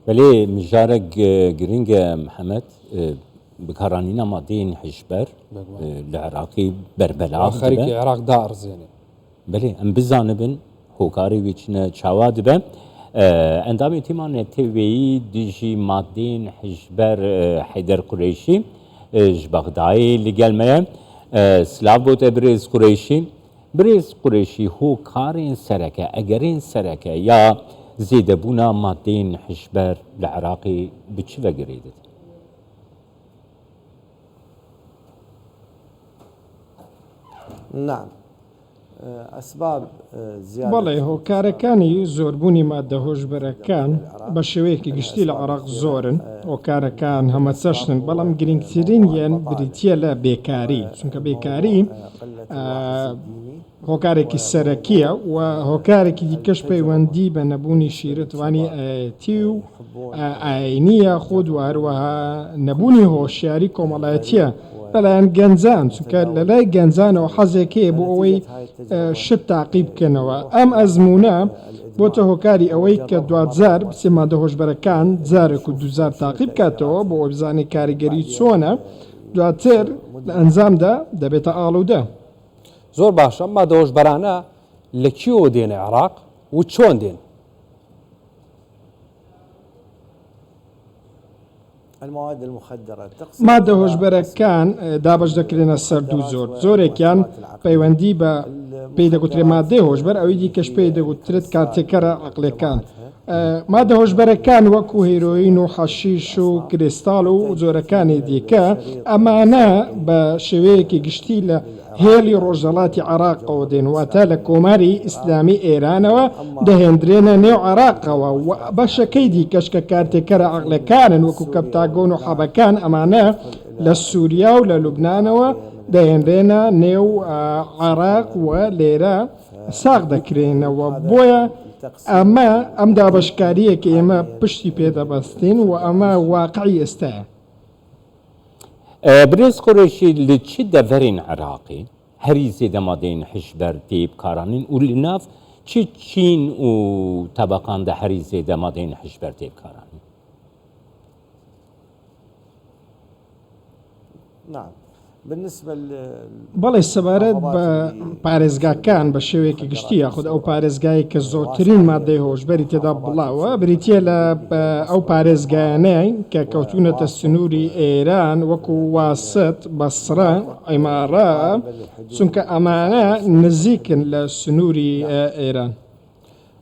بله مجارك جرينج محمد بكارانينا مادين حجبر العراقي بربلا خارج العراق دار زيني بله ام بزانبن هوكاري ويچنا چاواد به اندامي تيمان تيوي ديجي مادين حجبر حيدر قريشي جبغداي لجلمه سلاف بوت بريز قريشي بريز قريشي هو كارين سركه اجرين سركه يا زيدبونا مادين حجبر العراقي بتشي وقريدت نعم أسباب زيادة بەڵێ هۆکارەکانی زۆربوونی مادە هۆشبەرەکان بە شێوەیەکی گشتی لە عێراق زۆرن هۆکارەکان هەمە چەشنن بەڵام گرنگترینیان بریتیە لە بێکاری چونکە بێکاری هۆکارێکی سەرەکیە و هۆکارێکی دیکەش پەیوەندی بە نەبوونی شیرەتوانی ئاەتی و ئاینیە خۆ و هەروەها نەبوونی هۆشیاری کۆمەڵایەتیە بەلایەن گەنجان چونکە لە لای گەنجانەوە حەزێکەیە بۆ ئەوەی شت تاقیب بکەنەوە ئەم ئەزمونە بۆتە هۆکاری ئەوەی کە دوجار بچێ مادە هۆشبەرەکان جارێک و دوجار تاقیب بکاتەوە بۆ ئەو بزانێ کاریگەری چۆنە دواتر لە ئەنجامدا دەبێتە ئاڵوودە. زۆر باشە مادە هۆشبەرانە لە کیەوە دێنە عێراق و چۆن دێن؟ المواد المخدرة مادە هۆشبەرەکان دابش دەکرێنە سەر دوو زۆرێکیان پەیوەندی بە پێی دەگوترێ مادەی هۆشبەر ئەوەی دیکەش پێی دەگوترێت کارتێکەرە عەقلەکان مادە هۆشبەرەکان وەکو هیرۆین و حەشیش و کریستاڵ و جۆرەکانی دیکە ئەمانە بە شێوەیەکی گشتی لە هێلی ڕۆژهەڵاتی عێراقەوە دێن واتە لە کۆماری ئیسلامی ئێرانەوە دەهێنرێنە نێو عێراقەوە و بەشەکەی دیکەش کە کارتێکەرە عەقلەکانن وەکو کەپتاگۆن و حەبەکان ئەمانە لە سووریا و لە لوبنانەوە دەهێنرێنە نێو عێراق و لێرە ساغ دەکرێنەوە بۆیە ئەم دابەشکاریە کە ئێمە پشتی پێدەبەستین و ئەمە واقعی ئێستاە. بريز قريشي لتشي دفرين عراقي هريزي دمادين حجبر تيب كارانين ولناف تشين و طبقان ده هريزي دمادين حجبر تيب كارانين. نعم بالنسبة بەڵێ سەبارەت بە پارێزگاکان بە شێوەیەکی گشتی یاخود ئەو پارێزگای کە زۆرترین مادەی هۆشبەری تێدا بڵاوە بریتە لە ئەو پارێزگایانەی کە کەوتونەتە سنووری ئێران وەکو واست بەسرە ئەیمارە چونکە ئەمانە نزیکن لە سنووری ئێران.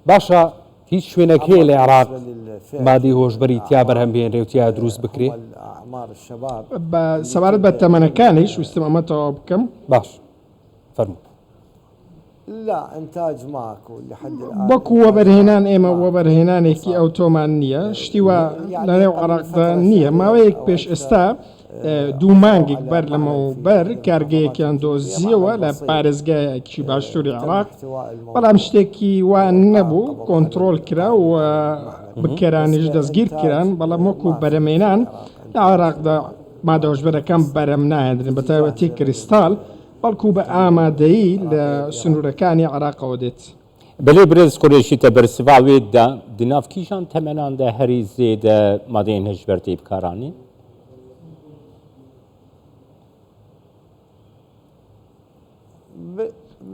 باشە هیچ شوێنێک هەیە لە عێراق مادەی هۆشبەری تیا بەرهەمبێنرێ و تیا دروست بکرێ؟ سەبارەت بە تەمەنەکانیش ویستم ئەمە تەواو بکەم. باش فەرموو. لا إنتاج ماكو لحد الآن وەکو وەبەرهێنان ئێمە وەبەرهێنانێکی ئەوتۆمان نییە شتی وە لەنێو عێراقدا نییە ماوەیەک پێش ئێستا دوو مانگێک بەر لەمەوبەر کارگەیەکیان دۆزیەوە لە پارێزگایەکی باشووری عێراق بەڵام شتێکی وان نەبوو کۆنتترۆل کرا و بکەرانیش دەستگیر کران بەڵام وەکو بەرەمێنان لە عێراقدا مادە هۆشبەرەکان بەرەم نایدرن بە تایبەتی کریستاڵ بەڵکو بە ئامادەیی لە سنوورەکانی عێراقەوە دێت. بله بريز قريشي تبرسفاوي دا دناف كيشان تمنان ده هريزي ده مادين حجبر تيب كارانين؟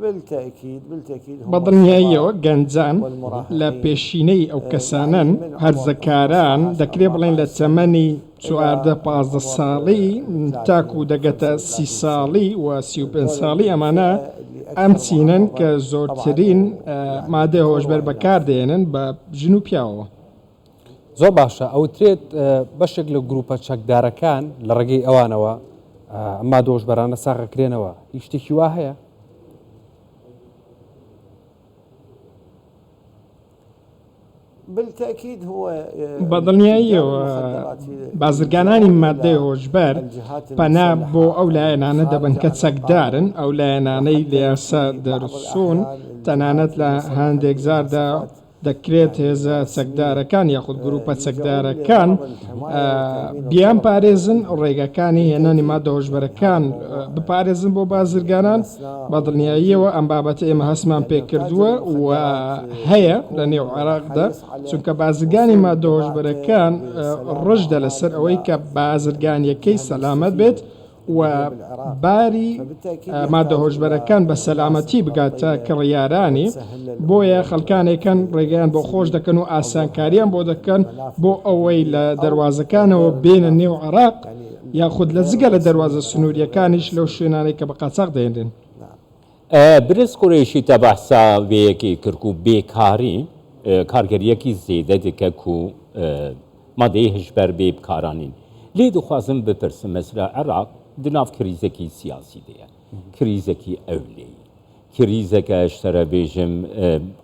بالتأكيد بەدڵنیاییەوە گەنجان لە پێشینەی ئەو کەسانن هەرزەکاران دەکرێ بڵێن لە چەمەنی 14-15 ساڵی تاکو دەگەتە 30 ساڵی و 35 ساڵی ئەمانە ئەم چینن کە زۆرترین مادە هۆشبەر بەکاردێنن بە ژن و پیاوەوە. زۆر باشە ئەوترێت بەشێک لە گروپە چەکدارەکان لە ڕێگەی ئەوانەوە ئەمما دۆشبەرانە ساغەکرێنەوە هیچ شتێکی وا هەیە؟ بالتأكيد هو بەدڵنیاییەوە بازرگانانی مادەی هۆشبەر پەنا بۆ ئەو لایەنانە دەبن کە چەکدارن ئەو لایەنانەی لە یاسا دەرچوون تەنانەت لە هەندێک جاردا دەکرێت هێزە چەکدارەکان یاخود گروپە چەکدارەکان بیان پارێزن ڕێگەکانی هێنانی مادە هۆشبەرەکان بپارێزن بۆ بازرگانان بە دڵنیاییەوە ئەم بابەتە ئێمە هەسمان پێ کردووە و هەیە لە نێو عێراقدا چونکە بازرگانی مادە هۆشبەرەکان ڕژدە لەسەر ئەوەی کە بازرگانیەکەی سەلامەت بێت و باری مادە هۆشبەرەکان بە سەلامەتی بگاتە کڕیارانی بۆیە خەڵکانێکن ڕێگەیان بۆ خۆش دەکەن و ئاسانکاریان بۆ دەکەن بۆ ئەوەی لە دەواازەکانەوە بێنە نێو عێراق یاخود لە جگە لە دەواازە سنووریەکانیش لەو شوێنانەی کە بە قاچاق دەێنن. برز قڕێشی تە بەحسا وەیەکی کرد و بێکاری کارگەریەکی زێدە دکە و مادەی هژبەر بێ بکارانین لێ دخوازم بپرسم مەسرە عێراق دناف کریزێکی سیاسی دەیە کریزێکی ئەولێی کریزەکە شتەرە بێژم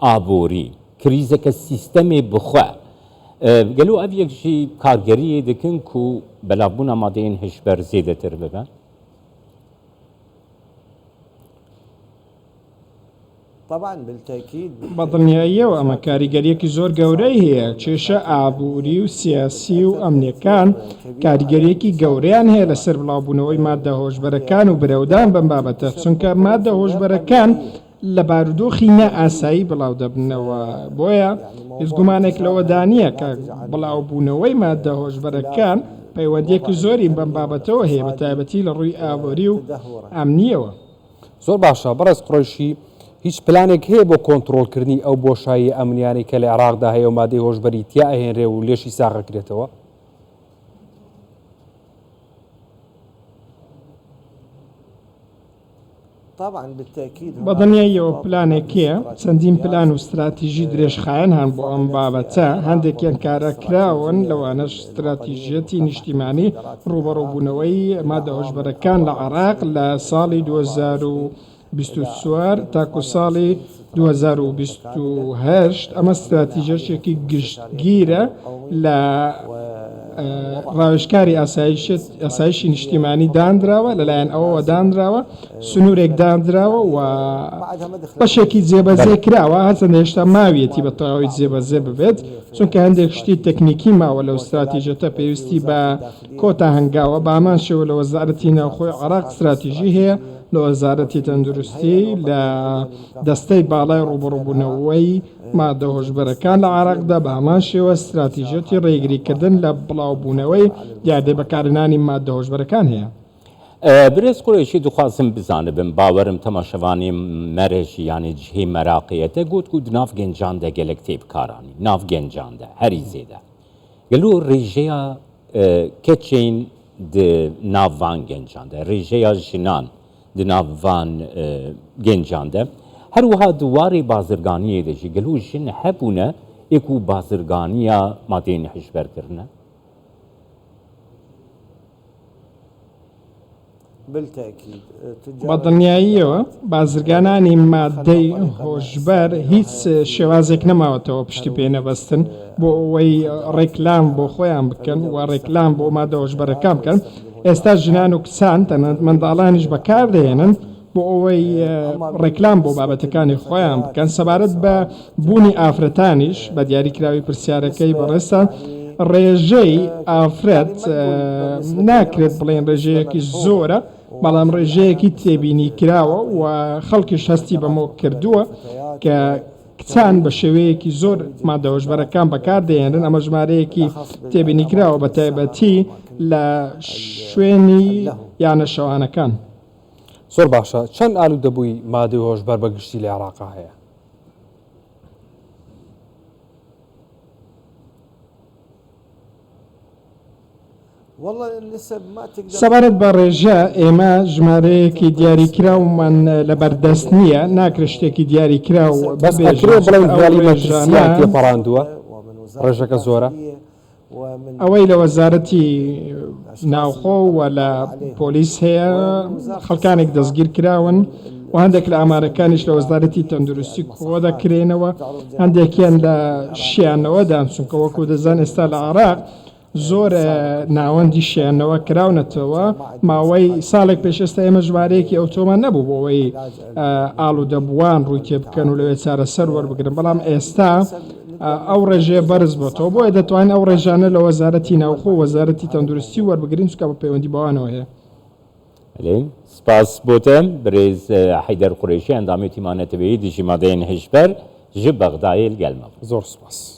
ئابۆری کریزەکە سیستەمێ بخوا گەلو ئەv یەکژی کارگەریە دکن و بەلابوونا مادەین هژبەر زێدەتر ببە بەدڵنیاییەوە ئەمە کاریگەریەکی زۆر گەورەی هەیە کێشە ئابووری و سیاسی و ئەمنیەکان کاریگەریەکی گەورەیان هەیە لەسەر بڵاوبوونەوەی مادە هۆشبەرەکان و برەودان بەم بابەتە چونکە مادە هۆشبەرەکان لە بارودۆخی نە ئاسایی بڵاو دەبنەوە بۆیە هیچ گومانێک لەوە دانیە کە بڵاوبوونەوەی مادە هۆشبەرەکان پەیوەندیەکی زۆری بەم بابەتەوە هەیە بە تایبەتی لە ڕووی ئابووری و ئەمنیەوە. زۆر باشە بەڕێز قڕۆشی هیچ پلانێک هەیە بۆ کۆنتترۆلکردنی ئەو بۆشایی ئەمنیانی کە لە عێراقدا هەیە و مادەی هۆشبەری تیا ئەهێنرێ و لێشی ساغەکرێتەوە؟ بەدڵنیاییەوە پلانێکیە چەندین پلان و استراتیژی درێژخایەن هەن بۆ ئەم بابەتە هەندێکیان کارەکراون لەوانەش استراتیژەتی نیشتیمانی ڕوبەڕۆبوونەوەی مادە هۆشبەرەکان لە عێراق لە ساڵی 2024 تاکو ساڵی 2028 ئەمە استراتیژەشێکی گشتگیرە لە ڕاوێژکاری ئاسایشی نیشتیمانی دانراوە لەلایەن ئەوەوە دانراوە سنوورێک دانراوە و بەشێکی جێبەجێ کراوە هەچەند هێشتا ماویەتی بە تەواوی جێبەجێ ببێت چونکە هەندێک شتی تەکنیکی ماوە لەو استراتیژەتە پێویستی بە کۆتا هەنگاوە بە ئامان شێوە لە وەزارەتی ناوخۆی عێراق استراتیژی هەیە لە وەزارەتی تەندروستی لە دەستەی باڵای ڕوبەڕووبوونەوەی مادە هۆشبەرەکان لە عێراقدا بە هەمان شێوە استراتیژەتی ڕێگریکردن لە بڵاوبوونەوەی دیاردەی بەکارهێنانی مادە هۆشبەرەکان هەیە. برێز قڕێشی دخوازم بزانبم باوەرم تەماشەوانی مەرەژی یانی جهێ مەراقیەتە گوت و ناف گەنجاندە گەلک تێبکارانی ناف گەنجاندە هەری زێدە گەلو ڕێژەیە کەچین ناوان گەنجاندە ڕێژەیە ژنان ناوان گەنجاندە هەروەها دوواری بازرگانیە دەژی گەلو ژن هەبوونە ئێک و بازرگانیە مادەی هژبەرکردنە بەدڵنیاییەوە بازرگانانی مادەی هۆشبەر هیچ شێوازێک نەماوەتەوە پشتی پێ نەبەستن بۆ ئەوەی ڕێکلام بۆ خۆیان بکەن و ڕێکلام بۆ مادە هۆشبەرەکان بکەن. ئێستا ژنان و کچان تەنانەت منداڵانیش بەکاردێنن بۆ ئەوەی ڕێکلام بۆ بابەتەکانی خۆیان بکەن سەبارەت بە بوونی ئافرەتانیش بە دیاریکراوی پرسیارەکەی بەڕێستا ڕێژەی ئافرەت ناکرێت بڵێن ڕێژەیەکی زۆرە بەڵام ڕێژەیەکی تێبینی کراوە و خەڵکیش هەستی بەمۆ کردووە کە کچان بە شێوەیەکی زۆر مادە هۆشبەرەکان بەکاردێنن ئەمە ژمارەیەکی تێبینی کراوە بە تایبەتی لە شوێنی یانە شەوانەکان. زۆر باشە چەند ئالوودەبووی مادەی هۆشبەر بەگشتی لە عێراقا هەیە؟ سەبارەت بە ڕێژە ئێمە ژمارەیەکی دیاریکراومان لە بەردەست نییە ناکرێت شتێکی دیاریکرا و پەڕاندووە ڕێژەکە زۆرە ئەوەی لە وەزارەتی ناوخۆ و لە پۆلیس هەیە خەڵکانێک دەستگیر کراون و هەندێک لە ئامارەکانیش لە وەزارەتی تەندروستی کۆ دەکرێنەوە هەندێکیان لە شیانەوەدان چونکە وەکو دەزان ئێستا لە عێراق زۆر ناوەندی شیانەوە کراونەتەوە ماوەی ساڵێک پێشێستا ئێمە ژمارەیەکی ئۆتۆمان نەبوو بۆ ئەوەی ئاڵوودەبووان ڕووی تێ بکەن و لەوێ چارەسەر وەربگرن بەڵام ئێستا ئەو ڕێژەیە بەرز بۆتەوە بۆیە دەتوانین ئەو ڕێژانە لە وەزارەتی ناوخۆ وەزارەتی تەندروستی وەربگرین چکە بە پەیوەندی بەوانەوە هەیە. سپاس بۆتە برێز حەیدەر قورێشی ئەندامی تیمانەتەوەیی دژی مادەیەن هژبەر ji Bexdayê gelme. زۆر سپاس.